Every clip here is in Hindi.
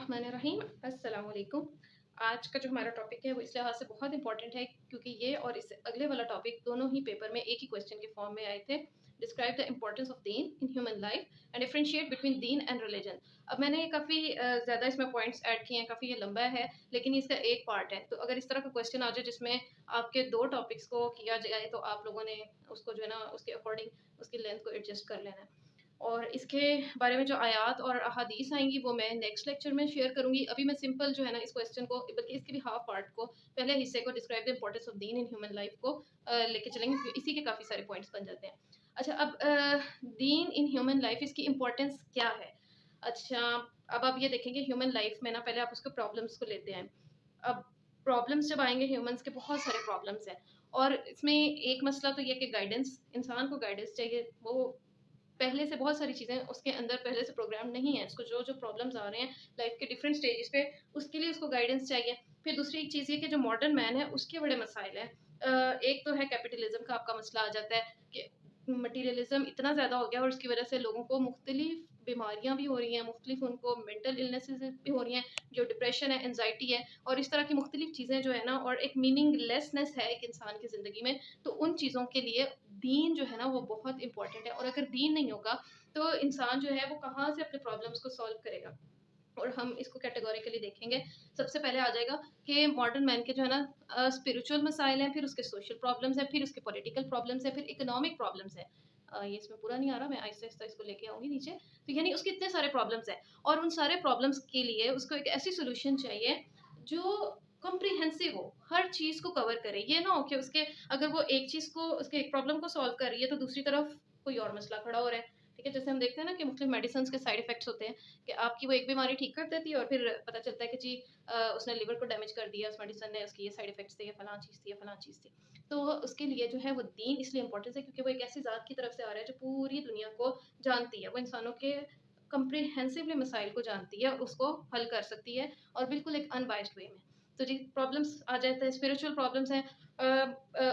बिस्मिल्लाहिर्रहमानिर्रहीम। अस्सलाम वालेकुम। आज का जो हमारा टॉपिक है वो इस लिहाज से बहुत इंपॉर्टेंट है क्योंकि ये और इससे अगले वाला टॉपिक दोनों ही पेपर में एक ही क्वेश्चन के फॉर्म में आए थे। Describe the importance of Deen in human life and differentiate between Deen and religion. अब मैंने काफ़ी ज़्यादा इसमें पॉइंट्स ऐड किए हैं, काफ़ी ये लंबा है लेकिन इसका एक पार्ट है। तो अगर इस तरह का क्वेश्चन आ जाए जिसमें आपके दो टॉपिक्स को किया जाए तो आप लोगों ने उसको जो है ना उसके अकॉर्डिंग उसकी लेंथ को एडजस्ट कर लेना है। और इसके बारे में जो आयात और अहादीस आएँगी वो मैं नेक्स्ट लेक्चर में शेयर करूँगी। अभी मैं सिंपल जो है ना इस क्वेश्चन को बल्कि इसके भी हाफ पार्ट को पहले हिस्से को describe the importance of Deen in human life को लेके चलेंगे क्योंकि इसी के काफ़ी सारे पॉइंट्स बन जाते हैं। अच्छा अब दीन इन ह्यूमन लाइफ इसकी इम्पोर्टेंस क्या है? अच्छा अब आप ये देखेंगे ह्यूमन लाइफ में ना पहले आप उसके प्रॉब्लम्स को लेते हैं। अब प्रॉब्लम्स जब आएँगे ह्यूमन्स के बहुत सारे प्रॉब्लम्स हैं और इसमें एक मसला तो ये है कि गाइडेंस इंसान को गाइडेंस चाहिए। वो पहले से बहुत सारी चीज़ें उसके अंदर पहले से प्रोग्राम नहीं है। उसको जो-जो प्रॉब्लम्स आ रहे हैं लाइफ़ के डिफरेंट स्टेजेस पे, उसके लिए उसको गाइडेंस चाहिए। फिर दूसरी एक चीज़ ये कि जो मॉडर्न मैन है, उसके बड़े मसाइल हैं। एक तो है कैपिटलिज़्म का आपका मसला आ जाता है कि मटीरियलिज़्म इतना ज़्यादा हो गया और उसकी वज़ह से लोगों को मुख्तलिफ़ बीमारियाँ भी हो रही हैं, मुख्तलिफ़ उनको मेंटल इलनेसेस भी हो रही हैं, जो डिप्रेशन है, एंग्ज़ायटी है और इस तरह की मुख्तलिफ़ चीज़ें जो है ना और एक मीनिंगलेसनेस है एक इंसान की ज़िंदगी में, तो उन चीज़ों के लिए दीन जो है ना वो बहुत इम्पोर्टेंट है और अगर दीन नहीं होगा तो इंसान जो है वो कहाँ से अपने प्रॉब्लम्स को सॉल्व करेगा। और हम इसको कैटेगोरिकली देखेंगे। सबसे पहले आ जाएगा कि मॉडर्न मैन के जो है ना स्पिरिचुअल मसाइल हैं, फिर उसके सोशल प्रॉब्लम्स हैं, फिर उसके पॉलिटिकल प्रॉब्लम्स हैं, फिर इकोनॉमिक प्रॉब्लम्स हैं। ये इसमें पूरा नहीं आ रहा, मैं आहिस्ता-आहिस्ता इसको लेके आऊँगी नीचे। तो यानी उसके इतने सारे प्रॉब्लम्स हैं और उन सारे प्रॉब्लम्स के लिए उसको एक ऐसी सॉल्यूशन चाहिए जो कॉम्प्रिहेंसिव हो, हर चीज़ को कवर करे। ये ना हो कि उसके अगर वो एक चीज़ को उसके एक प्रॉब्लम को सॉल्व कर रही है, तो दूसरी तरफ कोई और मसला खड़ा हो रहा है। ठीक है? जैसे हम देखते हैं ना कि मुख्तलिफ मेडिसिन्स के साइड इफ़ेक्ट्स होते हैं कि आपकी वो एक बीमारी ठीक कर देती है और फिर पता चलता है कि जी उसने लिवर को डैमेज कर दिया, उस मेडिसिन ने, उसकी ये साइड इफ़ेक्ट्स थे, ये फलाँ चीज़ थी, ये फलाँ चीज़ थी। तो उसके लिए जो है वो दीन इसलिए इम्पोर्टेंट है क्योंकि वो एक ऐसी ज़ात की तरफ से आ रहा है जो पूरी दुनिया को जानती है। वो इंसानों के कॉम्प्रिहेंसिवली मसाइल को जानती है, उसको हल कर सकती है और बिल्कुल एक अनबायस्ड वे में। तो जी प्रॉब्लम्स आ जाता है, स्पिरिचुअल प्रॉब्लम्स हैं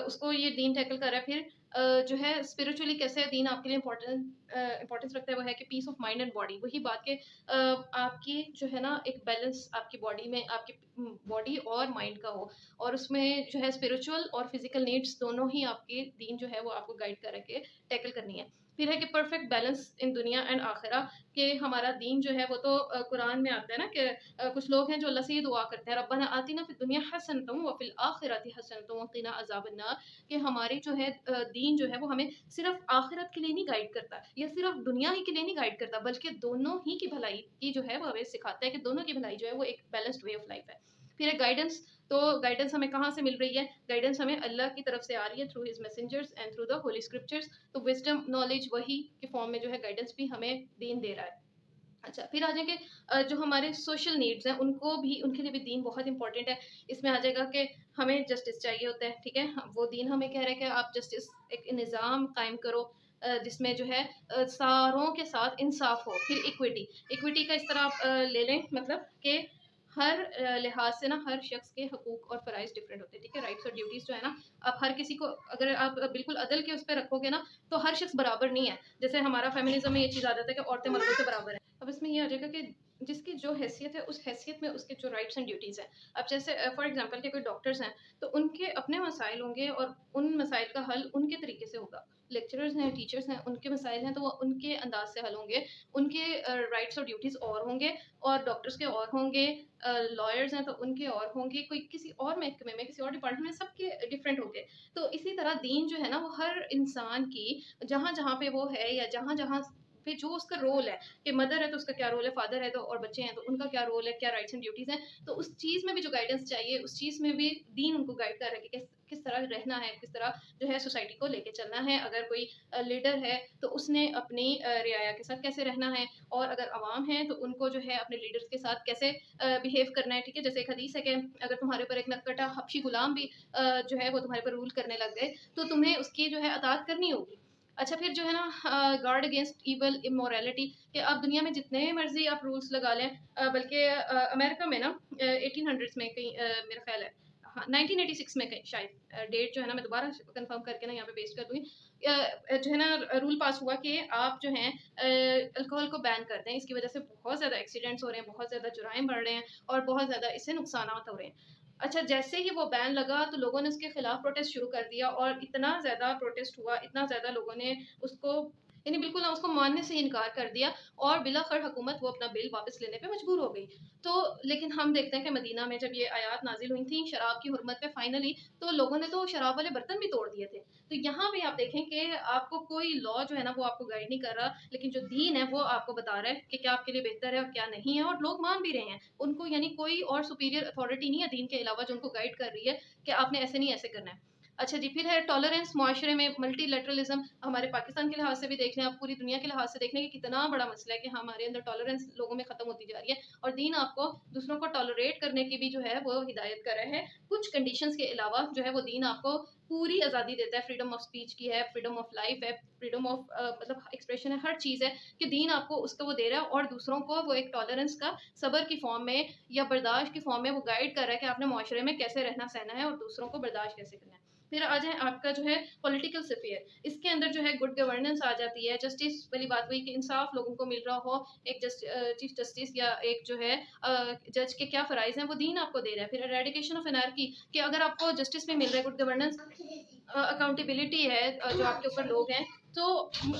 उसको ये दीन टैकल कर रहा है। फिर जो है स्पिरिचुअली कैसे दीन आपके लिए इम्पोर्टेंस रखता है वो है कि peace of mind and body. वही बात कि आपकी जो है ना एक बैलेंस आपकी बॉडी में आपकी बॉडी और माइंड का हो और उसमें जो है स्पिरिचुअल और फिजिकल नीड्स दोनों ही आपकी दीन जो है वो आपको गाइड करके टैकल करनी है। फिर है कि परफेक्ट बैलेंस इन दुनिया एंड आखिरा कि हमारा दीन जो है वो तो कुरान में आता है ना कि कुछ लोग हैं जो अल्लाह से ये दुआ करते हैं रब्बना आतिना फिद दुनिया हसनतम व फिल आखिरति हसनतम व क़िना अज़ाबन्नार कि हमारी जो है दीन जो है वो हमें सिर्फ आखिरत के लिए नहीं गाइड करता या सिर्फ दुनिया ही के लिए नहीं गाइड करता बल्कि दोनों ही की भलाई की जो है वो हमें सिखाता है कि दोनों की भलाई जो है वो एक बैलेंस्ड वे ऑफ लाइफ है। फिर है गाइडेंस तो गाइडेंस हमें कहाँ से मिल रही है? गाइडेंस हमें अल्लाह की तरफ से आ रही है through his messengers and through the Holi scriptures. तो विज़डम नॉलेज वही के फॉर्म में जो है गाइडेंस भी हमें दीन दे रहा है। अच्छा, फिर आ जाएँगे जो हमारे सोशल नीड्स हैं, उनको भी उनके लिए भी दीन बहुत इम्पोर्टेंट है। इसमें आ जाएगा कि हमें जस्टिस चाहिए होता है, ठीक है? वो दीन हमें कह रहा है कि आप जस्टिस एक निज़ाम कायम करो जिसमें जो है सारों के साथ इंसाफ़ हो। फिर इक्विटी, इक्विटी का इस तरह आप ले लें मतलब कि हर लिहाज़ से ना हर शख़्स के हकूक़ और फ़राइज़ डिफरेंट होते हैं, ठीक है? राइट्स और ड्यूटीज़ जो है ना, आप हर किसी को अगर आप बिल्कुल अदल के उस पे रखोगे ना, तो हर शख़्स बराबर नहीं है। जैसे हमारा फ़ेमिनिज़्म में ये चीज़ आ जाता है कि औरतें मर्दों से बराबर हैं। अब इसमें ये आ जाएगा कि जिसकी जो हैसियत है, उस हैसियत में उसके जो राइट्स एंड ड्यूटीज़ हैं। अब जैसे फॉर एग्ज़ाम्पल के कोई डॉक्टर्स हैं, तो उनके अपने मसाइल होंगे और उन मसाइल का हल उनके तरीके से होगा। लेक्चरर्स हैं, टीचर्स हैं, उनके मसाइल हैं, तो वो उनके अंदाज़ से हल होंगे। उनके राइट्स और ड्यूटीज़ और होंगे और डॉक्टर्स के और होंगे, लॉयर्स हैं, तो उनके और होंगे, कोई किसी और महकमे में, किसी और डिपार्टमेंट में, सबके डिफरेंट होंगे। तो इसी तरह दीन जो है ना, वो हर इंसान की जहाँ-जहाँ पे वो है या जहाँ-जहाँ पे जो उसका रोल है कि मदर है तो उसका क्या रोल है, फादर है तो और बच्चे हैं तो उनका क्या रोल है, क्या राइट्स एंड ड्यूटीज़ हैं। तो उस चीज़ में भी जो गाइडेंस चाहिए, उस चीज़ में भी दीन उनको गाइड कर रहा है कि किस किस तरह रहना है, किस तरह जो है सोसाइटी को लेके चलना है। अगर कोई लीडर है तो उसने अपनी रियाया के साथ कैसे रहना है और अगर अवाम है तो उनको जो है अपने लीडर्स के साथ कैसे बिहेव करना है, ठीक है? जैसे एक हदीस है कि अगर तुम्हारे ऊपर एक नटखटा हबशी गुलाम भी जो है वो तुम्हारे पर रूल करने लग गए, तो तुम्हें उसकी जो है अताअत करनी होगी। अच्छा फिर जो है ना गार्ड अगेंस्ट इविल इमोरलिटी कि आप दुनिया में जितने मर्ज़ी आप रूल्स लगा लें बल्कि अमेरिका में ना 1800s में कहीं मेरा ख़्याल है हाँ, 1986 में कहीं शायद डेट जो है ना मैं दोबारा कंफर्म करके ना यहाँ पे पेस्ट कर दूँगी। जो है ना रूल पास हुआ कि आप जो हैं अल्कोहल को बैन कर दें। इसकी वजह से बहुत ज़्यादा एक्सीडेंट्स हो रहे हैं, बहुत ज़्यादा जुराइम बढ़ रहे हैं और बहुत ज़्यादा इससे नुकसानात हो रहे हैं। अच्छा, जैसे ही वो बैन लगा तो लोगों ने उसके खिलाफ प्रोटेस्ट शुरू कर दिया और इतना ज़्यादा प्रोटेस्ट हुआ, इतना ज़्यादा लोगों ने उसको यानी बिल्कुल ना उसको मानने से इनकार कर दिया और बिलाखिर हुकूमत वो अपना बिल वापस लेने पे मजबूर हो गई। तो लेकिन हम देखते हैं कि मदीना में जब ये आयत नाज़िल हुई थी शराब की हुर्मत पे फाइनली, तो लोगों ने तो शराब वाले बर्तन भी तोड़ दिए थे। तो यहाँ पे आप देखें कि आपको कोई लॉ जो है ना वो आपको गाइड नहीं कर रहा, लेकिन जो दीन है वो आपको बता रहा है कि क्या आपके लिए बेहतर है और क्या नहीं है, और लोग मान भी रहे हैं। उनको यानी कोई और सुपीरियर अथॉरिटी नहीं है दीन के अलावा जो उनको गाइड कर रही है कि आपने ऐसे नहीं ऐसे करना है। अच्छा जी, फिर है टॉलरेंस। माशरे में मल्टीलैटरलिज्म हमारे पाकिस्तान के लिहाज से भी देख लें, आप पूरी दुनिया के लिहाज से देख लें कि कितना बड़ा मसला है कि हमारे अंदर टॉलरेंस लोगों में ख़त्म होती जा रही है, और दीन आपको दूसरों को टॉलरेट करने की भी जो है वो हिदायत कर रहा है। कुछ कंडीशंस के अलावा जो है वो दीन आपको पूरी आज़ादी देता है, फ्रीडम ऑफ स्पीच की है, फ्रीडम ऑफ लाइफ है, फ्रीडम ऑफ मतलब एक्सप्रेशन है, हर चीज़ है कि दीन आपको उसको वो दे रहा है, और दूसरों को वो एक टॉलरेंस का सब्र की फॉर्म में या बर्दाश्त की फॉर्म में वो गाइड कर रहा है कि आपने माशरे में कैसे रहना सहना है और दूसरों को बर्दाश्त कैसे करना है। फिर आ जाए आपका जो है पॉलिटिकल स्फीयर, इसके अंदर जो है गुड गवर्नेंस आ जाती है। जस्टिस वाली बात हुई कि इंसाफ लोगों को मिल रहा हो, एक चीफ जस्टिस या एक जो है जज के क्या फ़राइज़ हैं वो दीन आपको दे रहा है। फिर एरेडिकेशन ऑफ एनार्की, कि अगर आपको जस्टिस में मिल रहा है, गुड गवर्नेंस, अकाउंटेबिलिटी है, जो आपके ऊपर लोग हैं, तो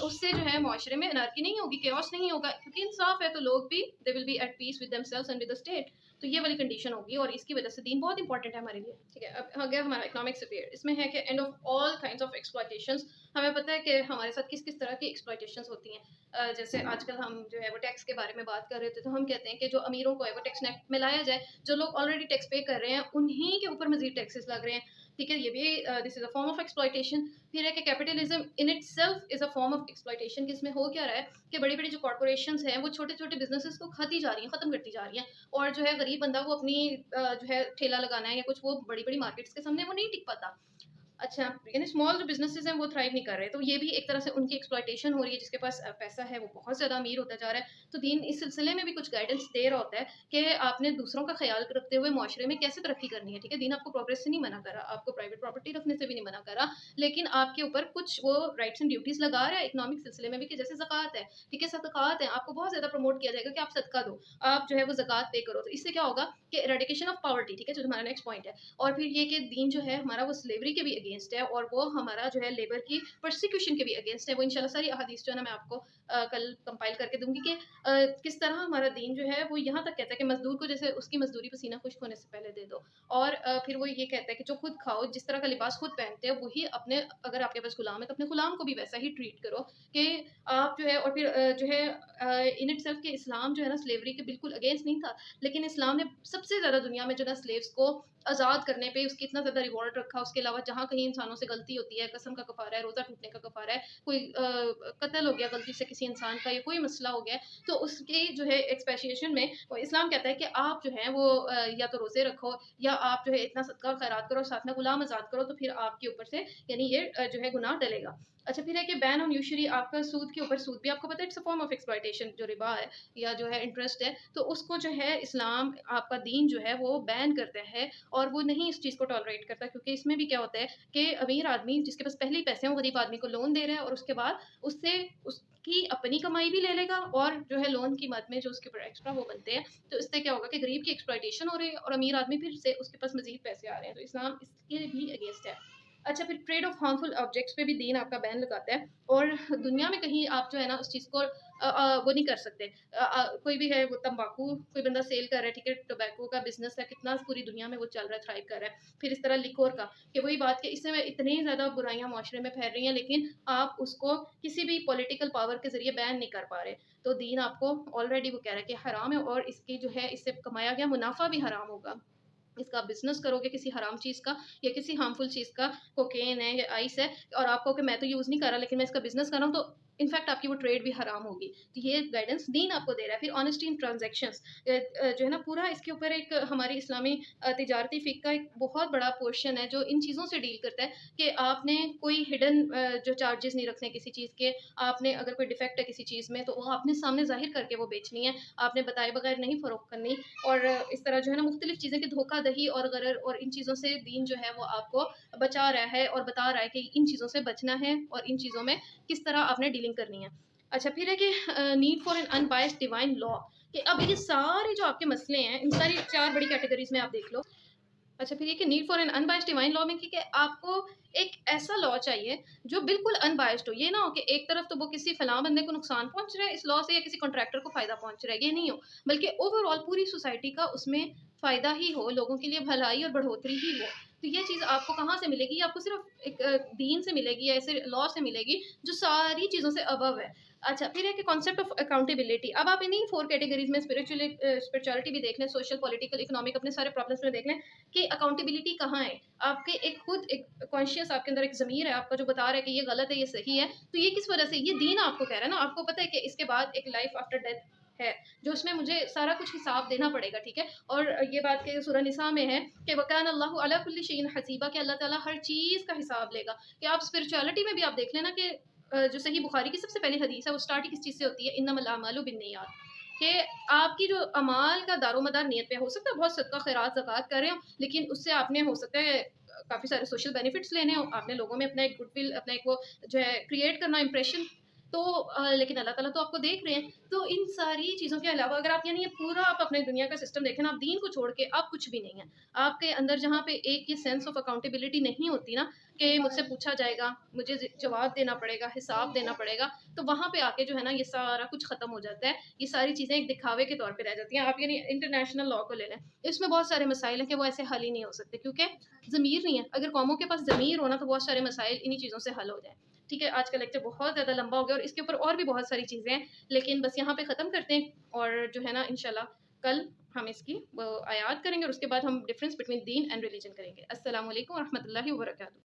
उससे जो है माशरे में एनार्की नहीं होगी, केओस नहीं होगा, क्योंकि इंसाफ है तो लोग भी they will be at peace with themselves and with the state. तो ये वाली कंडीशन होगी और इसकी वजह से दीन बहुत इंपॉर्टेंट है हमारे लिए। ठीक है, अब आ गया हमारा इकोनॉमिक स्फीयर। इसमें है कि end of all kinds of exploitations. हमें पता है कि हमारे साथ किस किस तरह की एक्सप्लॉयटेशंस होती हैं। जैसे आजकल हम जो है वो टैक्स के बारे में बात कर रहे थे, तो हम कहते हैं कि जो अमीरों को है वो टैक्स नेट में लाया जाए, जो लोग ऑलरेडी टैक्स पे कर रहे हैं उन्हीं के ऊपर मजीद टैक्सेस लग रहे हैं। ठीक है, ये भी this is a form of exploitation. फिर है कि capitalism in itself is a form of exploitation, कि इसमें हो क्या रहा है कि बड़ी बड़ी जो कॉर्पोरेशंस हैं वो छोटे छोटे बिजनेसेस को खाती जा रही हैं, खत्म करती जा रही हैं, और जो है गरीब बंदा वो अपनी जो है ठेला लगाना है या कुछ, वो बड़ी बड़ी मार्केट्स के सामने वो नहीं टिक पाता। अच्छा, यानी स्मॉल जो बिज़नेसेस हैं वो थ्राइव नहीं कर रहे, तो ये भी एक तरह से उनकी एक्सप्लॉयटेशन हो रही है। जिसके पास पैसा है वो बहुत ज़्यादा अमीर होता जा रहा है। तो दीन इस सिलसिले में भी कुछ गाइडेंस दे रहा होता है कि आपने दूसरों का ख्याल रखते हुए माशरे में कैसे तरक्की करनी है। ठीक है, दीन आपको प्रोग्रेस से नहीं मना कर रहा, आपको प्राइवेट प्रॉपर्टी रखने से भी नहीं मना कर रहा, लेकिन आपके ऊपर कुछ वो राइट्स एंड ड्यूटीज़ लगा रहा है इकोनॉमिक सिलसिले में भी, कि जैसे ज़कात है। ठीक है, सदक़ात है, आपको बहुत ज़्यादा प्रमोट किया जाएगा कि आप सदका दो, आप जो है वो ज़कात पे करो। तो इससे क्या होगा कि एरेडिकेशन ऑफ पॉवर्टी, ठीक है, जो हमारा नेक्स्ट पॉइंट है। और फिर ये कि दीन जो है हमारा वो स्लेवरी के भी अगेंस्ट है, और वो हमारा जो है लेबर की परसिक्यूशन के भी अगेंस्ट है। वो इंशाल्लाह सारी अहादीस जो है ना मैं आपको कल कंपाइल करके दूंगी कि किस तरह हमारा दीन जो है वो यहाँ तक कहता है कि मजदूर को जैसे उसकी मजदूरी पसीना खुश्क होने से पहले दे दो, और फिर वो ये कहता है कि जो खुद खाओ, जिस तरह का लिबास खुद पहनते हैं वही अपने, अगर आपके पास गुलाम है तो अपने गुलाम को भी वैसा ही ट्रीट करो कि आप जो है। और फिर जो है इन इट सेल्फ के इस्लाम जो है ना स्लेवरी के बिल्कुल अगेंस्ट नहीं था, लेकिन इस्लाम ने सबसे ज़्यादा दुनिया में जो ना स्लेव्स को आज़ाद करने पे उसकी इतना ज़्यादा रिवॉर्ड रखा। उसके अलावा जहाँ कहीं इंसानों से गलती होती है, कसम का कफ़ारा है, रोज़ा टूटने का कफ़ारा है, कोई कत्ल हो गया गलती से किसी इंसान का, या कोई मसला हो गया, तो उसकी जो है एक्सपेशिएशन में वो इस्लाम कहता है कि आप जो है वो या तो रोज़े रखो, या आप जो है इतना सदका खैरात करो, साथ में गुलाम आज़ाद करो, तो फिर आपके ऊपर से यानी ये जो है गुनाह टलेगा। अच्छा, फिर है कि बैन ऑन यूशरी, आपका सूद के ऊपर, सूद भी आपको पता है it's a form of exploitation, जो रिबा है या जो है इंटरेस्ट है, तो उसको जो है इस्लाम, आपका दीन जो है वो बैन करता है, और वो नहीं इस चीज़ को टॉलरेट करता, क्योंकि इसमें भी क्या होता है कि अमीर आदमी जिसके पास पहले ही पैसे हैं वो गरीब आदमी को लोन दे रहा है, और उसके बाद उससे उसकी अपनी कमाई भी ले लेगा, और जो है लोन की मद में जो उसके ऊपर एक्स्ट्रा वो बनते हैं, तो इससे क्या होगा कि गरीब की एक्सप्लॉयटेशन हो रही है और अमीर आदमी फिर से उसके पास मजीद पैसे आ रहे हैं, तो इस्लाम इसके भी अगेंस्ट है। अच्छा, फिर ट्रेड ऑफ हार्मफुल ऑब्जेक्ट्स पे भी दीन आपका बैन लगाता है, और दुनिया में कहीं आप जो है ना उस चीज़ को वो नहीं कर सकते। कोई भी है वो तंबाकू कोई बंदा सेल कर रहा है, ठीक है, टोबैको का बिजनेस है, कितना पूरी दुनिया में वो चल रहा है, थ्राइव कर रहा है। फिर इस तरह लिकोर का, कि वही बात कि इससे इतनी ज़्यादा बुराइयां माशरे में फैल रही हैं, लेकिन आप उसको किसी भी पॉलिटिकल पावर के जरिए बैन नहीं कर पा रहे। तो दीन आपको ऑलरेडी वो कह रहा है कि हराम है, और इसकी जो है इससे कमाया गया मुनाफा भी हराम होगा। इसका बिजनेस करोगे किसी हराम चीज़ का या किसी हार्मफुल चीज़ का, कोकेन है या आइस है, और आप कहो कि मैं तो यूज़ नहीं कर रहा लेकिन मैं इसका बिजनेस कर रहा हूँ, तो इनफैक्ट आपकी वो ट्रेड भी हराम होगी। तो ये गाइडेंस दीन आपको दे रहा है। फिर ऑनेस्टी इन ट्रांजैक्शंस जो है ना, पूरा इसके ऊपर एक हमारी इस्लामी तिजारती फ़िक़्ह का एक बहुत बड़ा पोर्शन है जो इन चीज़ों से डील करता है कि आपने कोई हिडन जो चार्जेस नहीं रखने किसी चीज़ के। आपने अगर कोई डिफेक्ट है किसी चीज़ में तो वो आपने सामने ज़ाहिर करके वो बेचनी है, आपने बताए बगैर नहीं फ़रोख्त करनी। और इस तरह जो है ना मुख्तलिफ़ चीज़ें की धोखाधड़ी और गरर और इन चीज़ों से दीन जो है वो आपको बचा रहा है और बता रहा है कि इन चीज़ों से बचना है और इन चीज़ों में किस तरह आपने डीलिंग करनी है। अच्छा, फिर है कि need for an unbiased divine law, कि अब ये सारे जो आपके मसले हैं, इन सारी 4 बड़ी कैटेगरीज़ में आप देख लो। अच्छा, फिर ये कि need for an unbiased divine law में कि आपको एक ऐसा लॉ चाहिए जो बिल्कुल अनबायस्ड हो। ये ना हो कि एक तरफ तो वो किसी फलां बंदे को नुकसान पहुँच रहा है इस लॉ से या किसी कॉन्ट्रैक्टर को फ़ायदा पहुँच रहा है, ये नहीं हो। बल्कि ओवरऑल पूरी सोसाइटी का उसमें फ़ायदा ही हो, लोगों के लिए भलाई और बढ़ोतरी ही हो। तो ये चीज़ आपको कहाँ से मिलेगी? ये आपको सिर्फ़ एक दीन से मिलेगी या ऐसे लॉ से मिलेगी जो सारी चीज़ों से अबव है। अच्छा, फिर है कि कॉन्सेप्ट ऑफ अकाउंटेबिलिटी। अब आप इन्हीं 4 कैटेगरीज़ में स्पिरिचुअलिटी भी देख लें, सोशल, पॉलिटिकल, इकोनॉमिक, अपने सारे प्रॉब्लम्स में देख लें कि अकाउंटेबिलिटी कहाँ है। आपके एक खुद एक कॉन्शियस आपके अंदर एक ज़मीर है आपका जो बता रहा है कि ये गलत है, ये सही है। तो ये किस वजह से? ये दीन आपको कह रहा है ना, आपको पता है कि इसके बाद एक लाइफ़ आफ्टर डेथ है, जो उसमें मुझे सारा कुछ हिसाब देना पड़ेगा, ठीक है? और ये बात के सूरह निसा में है कि वकान अल्लाहु अला कुल्ली शैइन हसीबा, कि अल्लाह ताला हर चीज़ का हिसाब लेगा। कि आप स्पिरिचुअलिटी में भी आप देख लेना कि जो सही बुखारी की सबसे पहली हदीस है वो स्टार्ट ही किस चीज़ से होती है, इन्नमल अमालु बिन्नियात। कि आपकी जो अमाल का दारोमदार नियत पे हो सकता है, बहुत सदका खैरात ज़कात कर रहे हो, लेकिन उससे आपने हो सकता है काफ़ी सारे सोशल बेनिफिट्स लेने हो, आपने लोगों में अपना एक गुडविल, अपना एक वो जो है क्रिएट करना इंप्रेशन। तो लेकिन अल्लाह ताला तो आपको देख रहे हैं। तो इन सारी चीज़ों के अलावा अगर आप यानी ये पूरा आप अपने दुनिया का सिस्टम देखें ना, आप दीन को छोड़ के आप कुछ भी नहीं है। आपके अंदर जहाँ पे एक ये सेंस ऑफ अकाउंटेबिलिटी नहीं होती ना, कि मुझसे पूछा जाएगा, मुझे जवाब देना पड़ेगा, हिसाब देना पड़ेगा, तो वहाँ पे आके जो है ना ये सारा कुछ ख़त्म हो जाता है। ये सारी चीज़ें एक दिखावे के तौर पे रह जाती हैं। आप यानी इंटरनेशनल लॉ को ले लें, इसमें बहुत सारे मसाइल हैं कि वो ऐसे हल ही नहीं हो सकते, क्योंकि ज़मीर नहीं है। अगर कौमों के पास ज़मीर हो ना, तो बहुत सारे मसाइल इन्हीं चीज़ों से हल हो जाएँ। ठीक है, आज का लेक्चर बहुत ज़्यादा लंबा हो गया और इसके ऊपर और भी बहुत सारी चीज़ें हैं, लेकिन बस यहाँ पे ख़त्म करते हैं और जो है ना इंशाल्लाह कल हम इसकी आयात करेंगे और उसके बाद हम difference between Deen and religion करेंगे। अस्सलाम वालेकुम व रहमतुल्लाहि व बरकातहू।